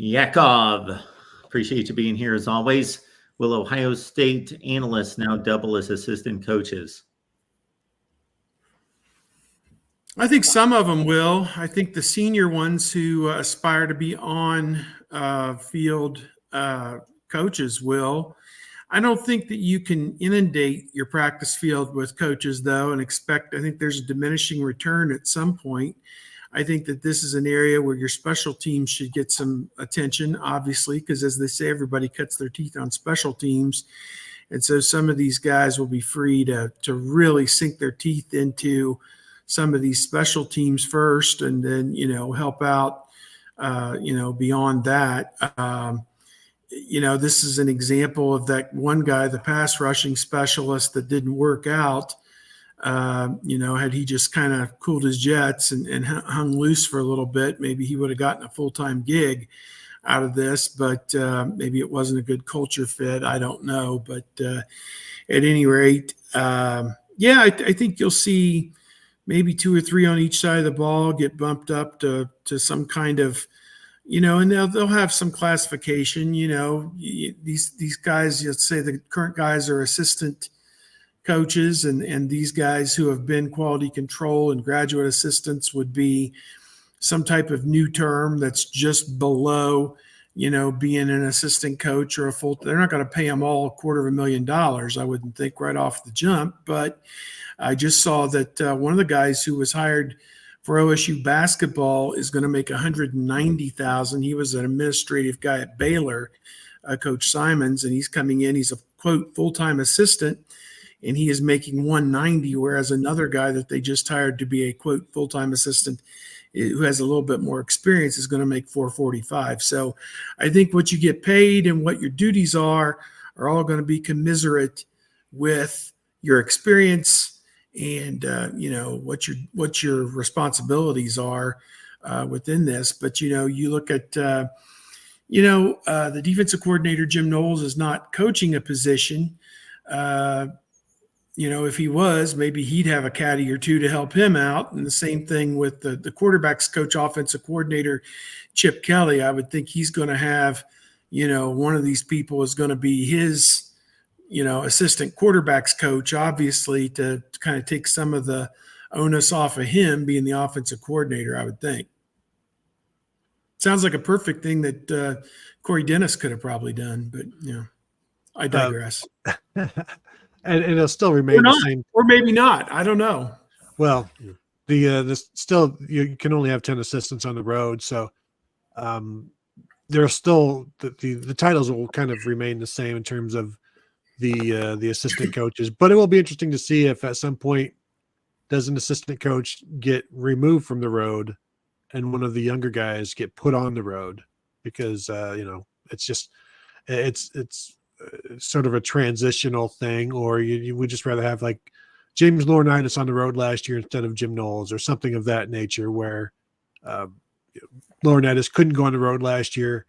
Yakov, appreciate you being here as always. Will Ohio State analysts now double as assistant coaches? I think some of them will. I think the senior ones who aspire to be on field coaches will. I don't think that you can inundate your practice field with coaches, though, and expect. I think there's a diminishing return at some point. I think that this is an area where your special teams should get some attention, obviously, because as they say, everybody cuts their teeth on special teams. And so some of these guys will be free to really sink their teeth into some of these special teams first, and then, help out, beyond that. This is an example of that one guy, the pass rushing specialist that didn't work out. Had he just kind of cooled his jets and hung loose for a little bit, maybe he would have gotten a full-time gig out of this, but maybe it wasn't a good culture fit. I don't know. But at any rate, I think you'll see maybe 2 or 3 on each side of the ball get bumped up to some kind of, and they'll have some classification. These guys, let's say the current guys are assistant coaches, and these guys who have been quality control and graduate assistants would be some type of new term that's just below, being an assistant coach or a full. They're not going to pay them all $250,000, I wouldn't think, right off the jump. But I just saw that one of the guys who was hired for OSU basketball is going to make $190,000. He was an administrative guy at Baylor, Coach Simons, and he's coming in. He's a quote full-time assistant, and he is making $190,000, whereas another guy that they just hired to be a quote full-time assistant who has a little bit more experience is going to make $445,000. So I think what you get paid and what your duties are all going to be commiserate with your experience and what your responsibilities are within this. But you look at the defensive coordinator Jim Knowles is not coaching a position. If he was, maybe he'd have a caddy or two to help him out. And the same thing with the quarterbacks coach, offensive coordinator Chip Kelly. I would think he's going to have, one of these people is going to be his, assistant quarterbacks coach, obviously, to kind of take some of the onus off of him being the offensive coordinator, I would think. Sounds like a perfect thing that Corey Dennis could have probably done, but, I digress. And it'll still remain the same, or maybe not. I don't know. Well, the still you can only have 10 assistants on the road, so there's still the titles will kind of remain the same in terms of the assistant coaches. But it will be interesting to see if at some point does an assistant coach get removed from the road and one of the younger guys get put on the road, because it's just it's sort of a transitional thing, or you would just rather have like James Laurinaitis on the road last year instead of Jim Knowles or something of that nature, where Laurinaitis couldn't go on the road last year.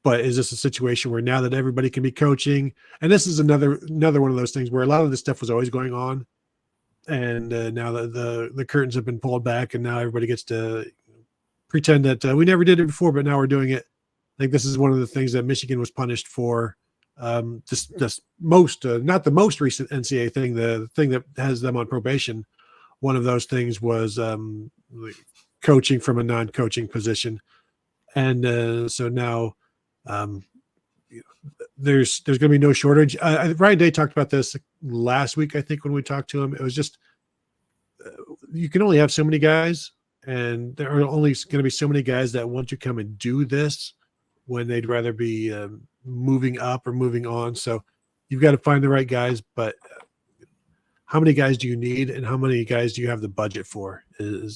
But is this a situation where now that everybody can be coaching, and this is another one of those things where a lot of this stuff was always going on, and now that the curtains have been pulled back, and now everybody gets to pretend that we never did it before, but now we're doing it. I think this is one of the things that Michigan was punished for. This most not the most recent NCAA thing, the thing that has them on probation. One of those things was coaching from a non-coaching position, and so now there's going to be no shortage. Ryan Day talked about this last week, I think, when we talked to him. It was just you can only have so many guys, and there are only going to be so many guys that want to come and do this when they'd rather be moving up or moving on. So you've got to find the right guys, but how many guys do you need and how many guys do you have the budget for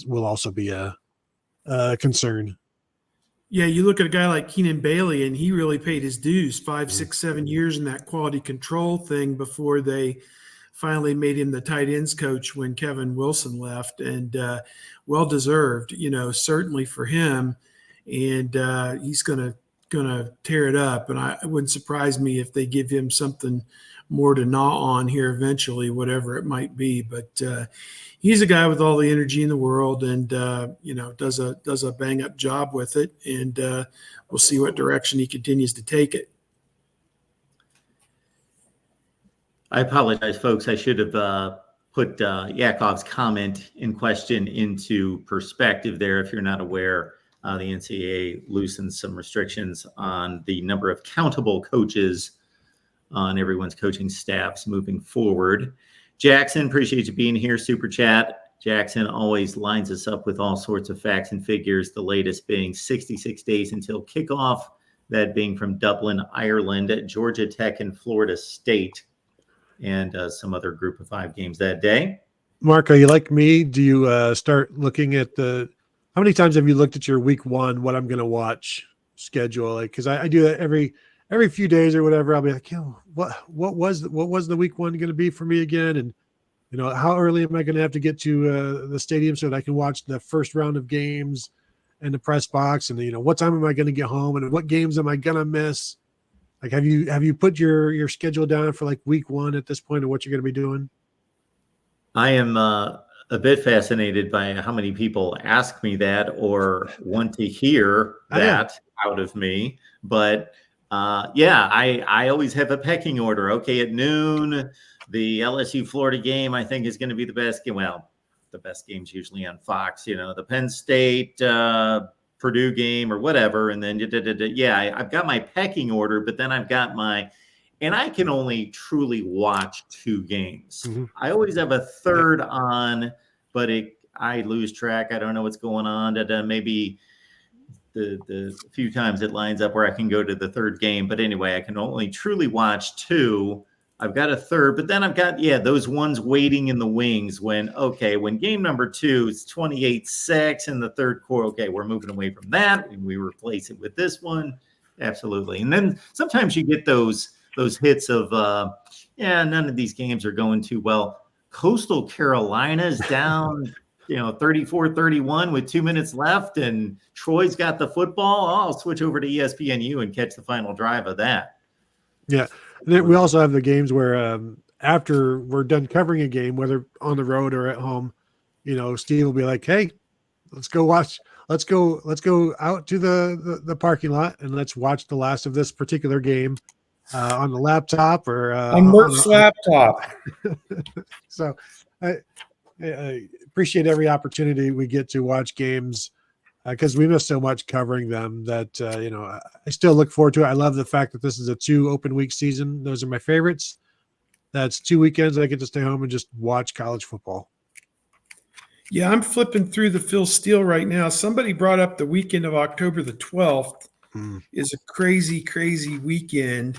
will also be a concern. Yeah, you look at a guy like Keenan Bailey, and he really paid his dues 5, 6, 7 years in that quality control thing before they finally made him the tight ends coach when Kevin Wilson left, and well-deserved, certainly for him. And he's going to tear it up. And it wouldn't surprise me if they give him something more to gnaw on here eventually, whatever it might be. But he's a guy with all the energy in the world, and does a bang up job with it. And we'll see what direction he continues to take it. I apologize, folks. I should have put Yakov's comment in question into perspective there. If you're not aware, the NCAA loosened some restrictions on the number of countable coaches on everyone's coaching staffs moving forward. Jackson, appreciate you being here. Super chat. Jackson always lines us up with all sorts of facts and figures, the latest being 66 days until kickoff, that being from Dublin, Ireland, Georgia Tech and Florida State, and some other group of 5 games that day. Mark, are you like me? Do you start looking at how many times have you looked at your week 1, what I'm going to watch schedule? Like, cause I do that every few days or whatever. I'll be like, what was the week 1 going to be for me again? And, how early am I going to have to get to the stadium so that I can watch the first round of games and the press box? And, what time am I going to get home? And what games am I going to miss? Like, have you put your schedule down for like week 1 at this point of what you're going to be doing? I am a bit fascinated by how many people ask me that or want to hear that out of me. But I always have a pecking order. Okay, at noon, the LSU Florida game I think is going to be the best game. Well, the best game's usually on Fox. The Penn State Purdue game or whatever, and then I've got my pecking order, but then I've got and I can only truly watch 2 games. Mm-hmm. I always have a third on, but I lose track. I don't know what's going on. Maybe the few times it lines up where I can go to the third game. But anyway, I can only truly watch 2. I've got a third, but then I've got, those ones waiting in the wings when game number 2 is 28-6 in the third quarter. Okay, we're moving away from that. We replace it with this one. Absolutely. And then sometimes you get those hits of, none of these games are going too well. Coastal Carolina's down, 34-31 with 2 minutes left, and Troy's got the football. I'll switch over to ESPNU and catch the final drive of that. Yeah. And then we also have the games where after we're done covering a game, whether on the road or at home, Steve will be like, hey, let's go out to the parking lot and let's watch the last of this particular game on the laptop or on Merck's laptop. So I appreciate every opportunity we get to watch games because we miss so much covering them that, I still look forward to it. I love the fact that this is a 2 open week season. Those are my favorites. That's 2 weekends I get to stay home and just watch college football. Yeah, I'm flipping through the Phil Steele right now. Somebody brought up the weekend of October the 12th is a crazy, crazy weekend.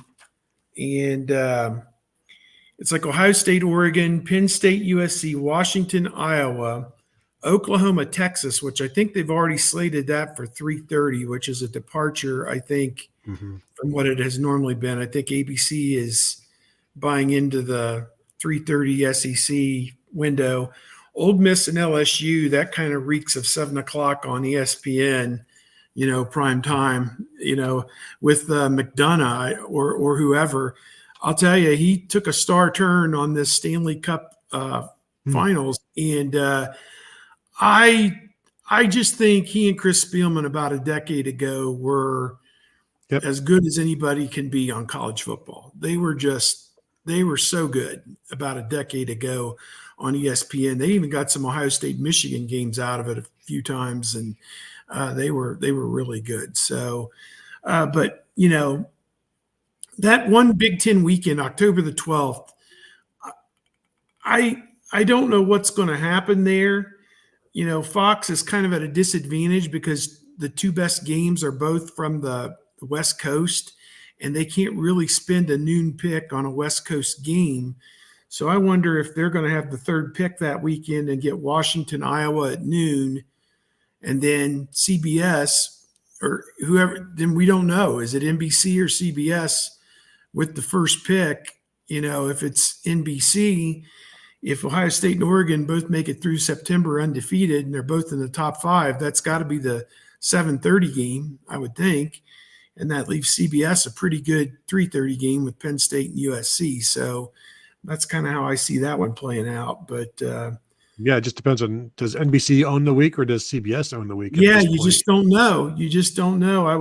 And it's like Ohio State, Oregon, Penn State, USC, Washington, Iowa, Oklahoma, Texas, which I think they've already slated that for 3:30, which is a departure, I think, from what it has normally been. I think ABC is buying into the 3:30 SEC window. Ole Miss and LSU, that kind of reeks of 7 o'clock on ESPN, prime time, with McDonough or whoever. I'll tell you, he took a star turn on this Stanley Cup finals. And I just think he and Chris Spielman about a decade ago were as good as anybody can be on college football. They were so good about a decade ago on ESPN. They even got some Ohio State, Michigan games out of it a few times. And they were really good. So, but that one Big Ten weekend, October the 12th, I don't know what's going to happen there. Fox is kind of at a disadvantage because the 2 best games are both from the West Coast, and they can't really spend a noon pick on a West Coast game. So I wonder if they're going to have the 3rd pick that weekend and get Washington, Iowa at noon, and then CBS or whoever, then we don't know. Is it NBC or CBS with the 1st pick? If it's NBC, if Ohio State and Oregon both make it through September undefeated and they're both in the top 5, that's got to be the 7:30 game, I would think. And that leaves CBS a pretty good 3:30 game with Penn State and USC. So that's kind of how I see that one playing out. But Yeah, it just depends on, does NBC own the week or does CBS own the week? Yeah, you just don't know. You just don't know. I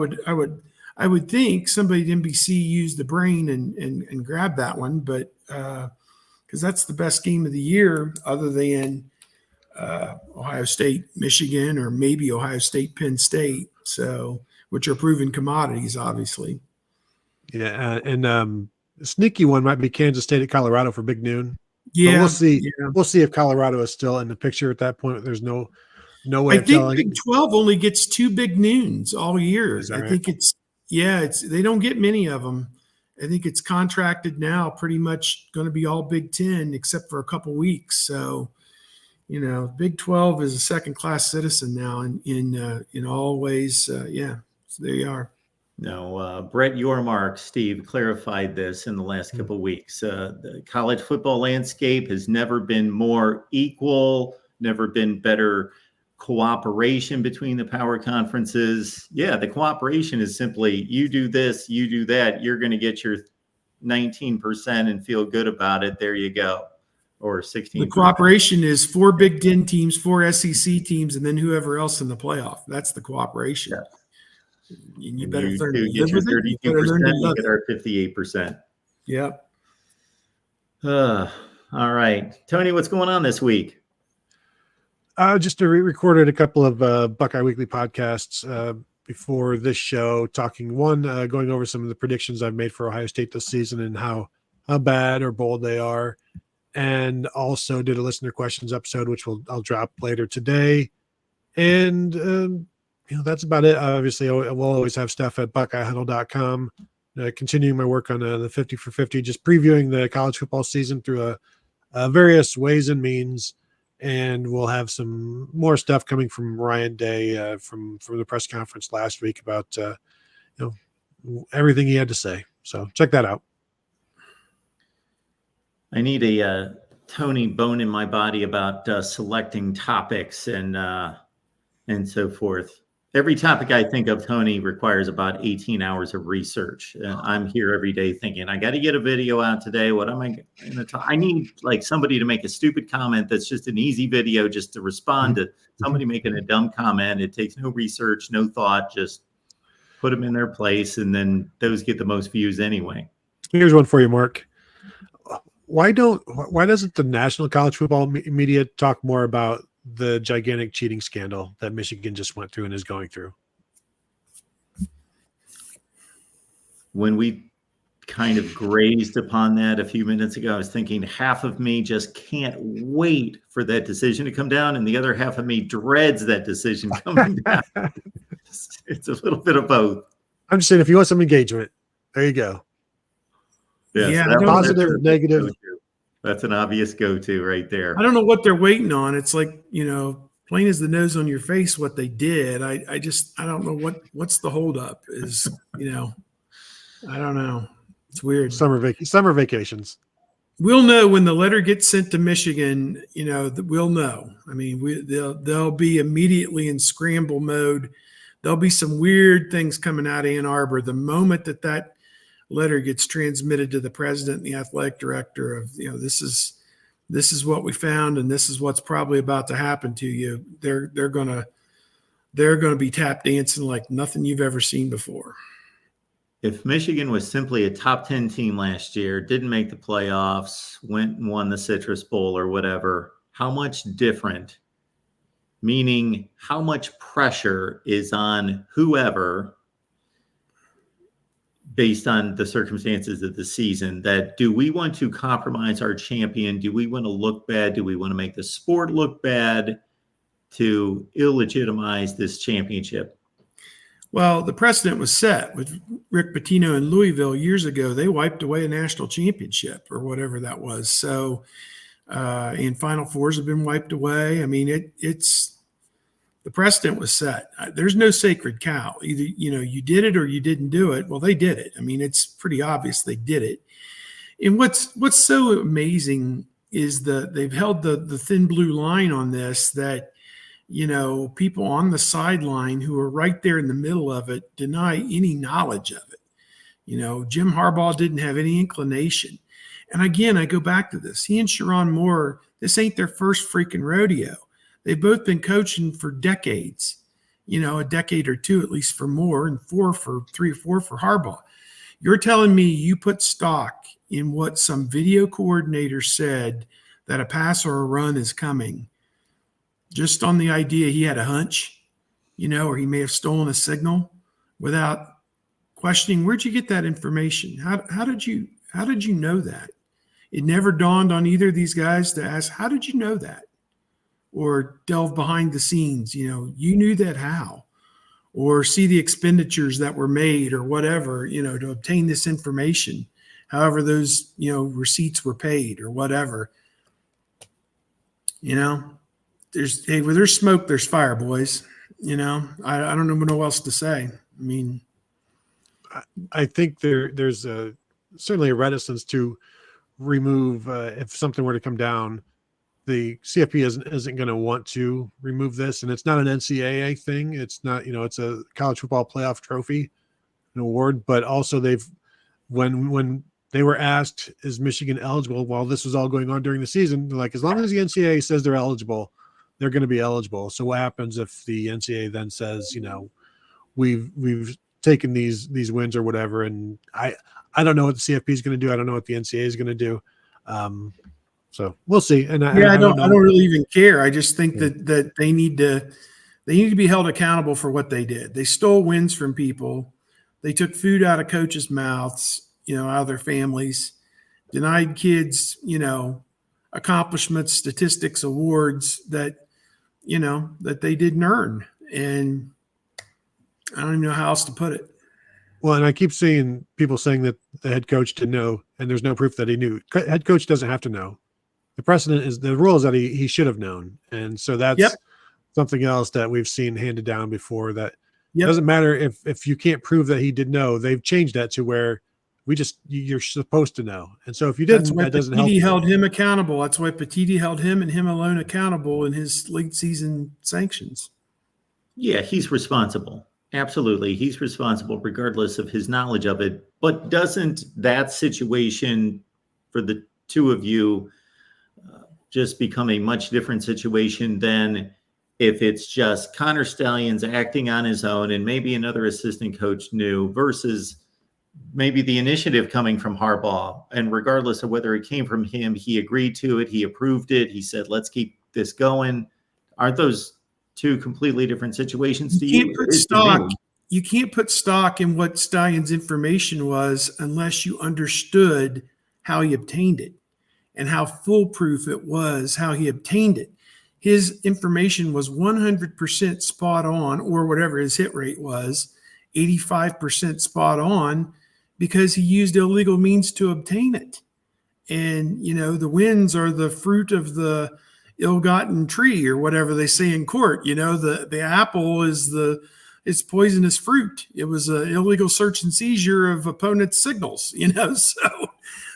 would think somebody at NBC used the brain and grabbed that one, but because that's the best game of the year, other than Ohio State, Michigan, or maybe Ohio State, Penn State. So, which are proven commodities, obviously. Yeah, and a sneaky one might be Kansas State at Colorado for Big Noon. But Yeah, we'll see. yeah. We'll see if Colorado is still in the picture at that point. There's no way I of think telling. Big 12 only gets 2 big noons all year. Is that I right? think it's they don't get many of them. I think it's contracted now, pretty much going to be all Big 10 except for a couple weeks. So, Big 12 is a second class citizen now in all ways. Yeah, so there you are. No, Brett Yormark, Steve, clarified this in the last couple of weeks. The college football landscape has never been more equal, never been better cooperation between the power conferences. Yeah, the cooperation is simply you do this, you do that, you're going to get your 19% and feel good about it. There you go. Or 16%. The cooperation is 4 Big 10 teams, 4 SEC teams, and then whoever else in the playoff. That's the cooperation. Yeah. And you And better you learn two to get live your with it. You better learn 32%, to you love get it. our 58%. Yep. All right. Tony, what's going on this week? Just recorded a couple of Buckeye Weekly podcasts before this show, going over some of the predictions I've made for Ohio State this season and how bad or bold they are, and also did a listener questions episode, which I'll drop later today. And that's about it. Obviously, we'll always have stuff at BuckeyeHuddle.com. Continuing my work on the 50 for 50, just previewing the college football season through various ways and means. And we'll have some more stuff coming from Ryan Day from the press conference last week about everything he had to say. So check that out. I need a Tony bone in my body about selecting topics and so forth. Every topic I think of, Tony, requires about 18 hours of research. I'm here every day thinking, I got to get a video out today. What am I going to talk? I need like somebody to make a stupid comment that's just an easy video just to respond to somebody making a dumb comment. It takes no research, no thought, just put them in their place, and then those get the most views anyway. Here's one for you, Mark. Why doesn't the national college football media talk more about the gigantic cheating scandal that Michigan just went through and is going through? When we kind of grazed upon that a few minutes ago, I was thinking half of me just can't wait for that decision to come down, and the other half of me dreads that decision coming down. It's a little bit of both. I'm just saying, if you want some engagement, there you go. Yes, Yeah, positive, negative. That's an obvious go-to right there. I don't know what they're waiting on. It's like, plain as the nose on your face what they did. I don't know what's the holdup is, I don't know. It's weird. Summer vacations. We'll know when the letter gets sent to Michigan, we'll know. I mean, they'll be immediately in scramble mode. There'll be some weird things coming out of Ann Arbor the moment that letter gets transmitted to the president and the athletic director of, this is what we found and this is what's probably about to happen to you. They're gonna be tap dancing like nothing you've ever seen before. If Michigan was simply a top 10 team last year, didn't make the playoffs, went and won the Citrus Bowl or whatever, how much different, meaning how much pressure is on whoever based on the circumstances of the season, that do we want to compromise our champion? Do we want to look bad? Do we want to make the sport look bad to illegitimize this championship? Well, the precedent was set with Rick Pitino in Louisville years ago. They wiped away a national championship or whatever that was. So, and Final Fours have been wiped away. I mean, it's the precedent was set. There's no sacred cow. Either, you did it or you didn't do it. Well, they did it. I mean, it's pretty obvious they did it. And what's so amazing is they've held the thin blue line on this, that, people on the sideline who are right there in the middle of it deny any knowledge of it. Jim Harbaugh didn't have any inclination. And again, I go back to this. He and Sharon Moore, This ain't their first freaking rodeo. They've both been coaching for decades, a decade or two at least for more, and 3 or 4 for Harbaugh. You're telling me you put stock in what some video coordinator said that a pass or a run is coming just on the idea he had a hunch, or he may have stolen a signal without questioning, where'd you get that information? How did you know that? It never dawned on either of these guys to ask, how did you know that? Or delve behind the scenes, you knew that how? Or see the expenditures that were made or whatever, to obtain this information, however those, receipts were paid or whatever. Where there's smoke, there's fire, boys. I don't know what else to say. I mean, I think there's certainly a reticence to remove if something were to come down. The CFP isn't going to want to remove this, and it's not an NCAA thing. It's not, it's a college football playoff trophy, an award. But also when they were asked, is Michigan eligible while this was all going on during the season, they're like, as long as the NCAA says they're eligible, they're going to be eligible. So what happens if the NCAA then says, we've taken these wins or whatever, and I don't know what the CFP is going to do. I don't know what the NCAA is going to do. So we'll see. And I don't really even care. I just think that they need to be held accountable for what they did. They stole wins from people. They took food out of coaches' mouths, out of their families, denied kids, accomplishments, statistics, awards that they didn't earn. And I don't even know how else to put it. Well, and I keep seeing people saying that the head coach didn't know, and there's no proof that he knew. Head coach doesn't have to know. The rule is that he should have known. And so that's something else that we've seen handed down before, that it doesn't matter if you can't prove that he did know. They've changed that to where you're supposed to know. And so if you didn't, that doesn't help. Petiti held him accountable. That's why Petiti held him and him alone accountable in his late season sanctions. Yeah, he's responsible. Absolutely. He's responsible regardless of his knowledge of it. But doesn't that situation for the two of you just become a much different situation than if it's just Connor Stalions acting on his own and maybe another assistant coach knew, versus maybe the initiative coming from Harbaugh, and regardless of whether it came from him, he agreed to it, he approved it, he said, let's keep this going. Aren't those two completely different situations to you? You can't put stock in what Stalions' information was unless you understood how he obtained it and how foolproof it was, how he obtained it. His information was 100% spot on, or whatever his hit rate was, 85% spot on, because he used illegal means to obtain it. And, the wins are the fruit of the ill-gotten tree, or whatever they say in court. The apple is it's poisonous fruit. It was an illegal search and seizure of opponents' signals, so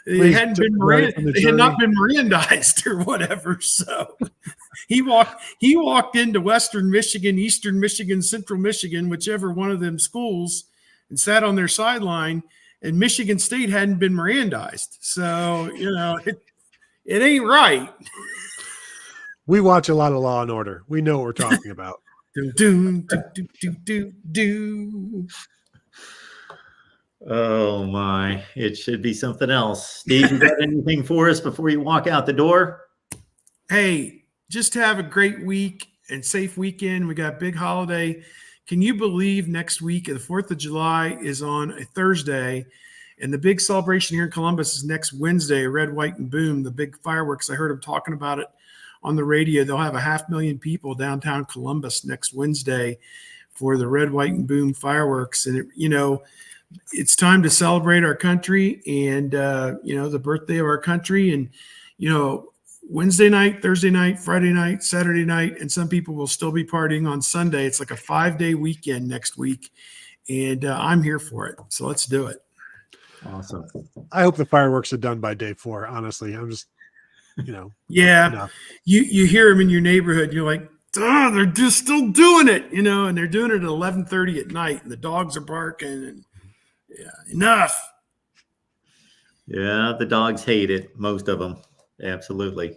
they had not been Mirandized or whatever. So he walked into Western Michigan, Eastern Michigan, Central Michigan, whichever one of them schools, and sat on their sideline, and Michigan State hadn't been Mirandized. So, it ain't right. We watch a lot of Law and Order. We know what we're talking about. Oh my, it should be something else. Steve, you got anything for us before you walk out the door? Hey, just have a great week and safe weekend. We got a big holiday. Can you believe next week, the 4th of July is on a Thursday, and the big celebration here in Columbus is next Wednesday, Red, White, and Boom, the big fireworks. I heard them talking about it on the radio. They'll have 500,000 people downtown Columbus next Wednesday for the Red, White, and Boom fireworks. And, it's time to celebrate our country and, the birthday of our country. And, Wednesday night, Thursday night, Friday night, Saturday night, and some people will still be partying on Sunday. It's like a 5-day weekend next week, and I'm here for it. So let's do it. Awesome. I hope the fireworks are done by day 4. Honestly, I'm just, yeah, enough. You hear them in your neighborhood. You're like, oh, they're just still doing it, and they're doing it at 11:30 at night, and the dogs are barking. And enough. Yeah, the dogs hate it. Most of them. Absolutely.